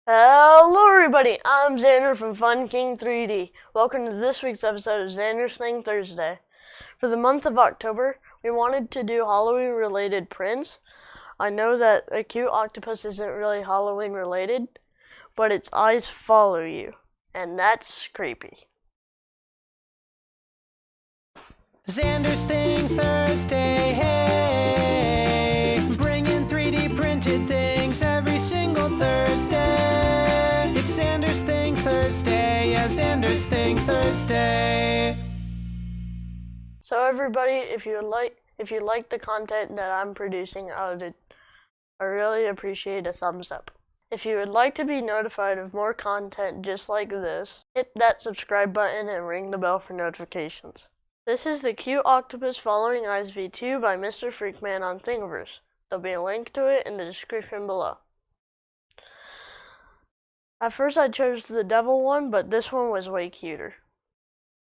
Hello everybody, I'm Xander from Fun King 3D. Welcome to this week's episode of Xander's Thing Thursday. For the month of October, we wanted to do Halloween related prints. I know that a cute octopus isn't really Halloween related, but its eyes follow you, and that's creepy. Xander's Thing Thursday, hey, bringing 3D printed things every single Thursday. It's Xander's Thing Thursday, yeah, Xander's Thing Thursday. So everybody, if you like the content that I'm producing, I really appreciate a thumbs up. If you would like to be notified of more content just like this, hit that subscribe button and ring the bell for notifications. This is the Cute Octopus Following Eyes V2 by MrFreakman on Thingiverse. There'll be a link to it in the description below. At first I chose the devil one, but this one was way cuter.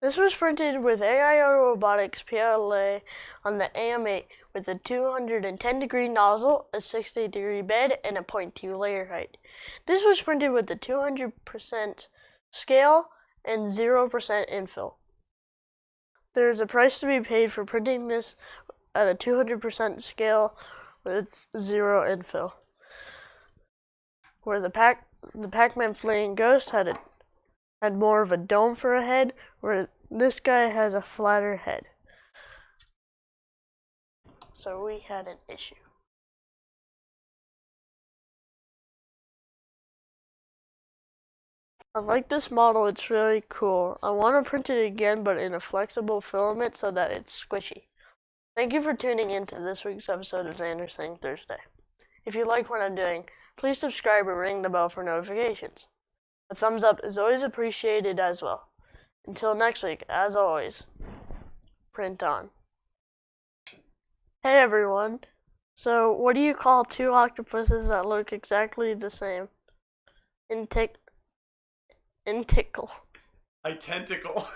This was printed with AIO Robotics PLA on the AM8 with a 210-degree nozzle, a 60-degree bed, and a 0.2 layer height. This was printed with the 200% scale and 0% infill. There is a price to be paid for printing this at a 200% scale with 0 infill. Where the Pac-Man fleeing ghost had more of a dome for a head, where this guy has a flatter head. So we had an issue. I like this model, it's really cool. I want to print it again, but in a flexible filament so that it's squishy. Thank you for tuning in to this week's episode of Xander's Thing Thursday. If you like what I'm doing, please subscribe and ring the bell for notifications. A thumbs up is always appreciated as well. Until next week, as always, print on. Hey everyone. So, what do you call two octopuses that look exactly the same? Tickle. I tentacle.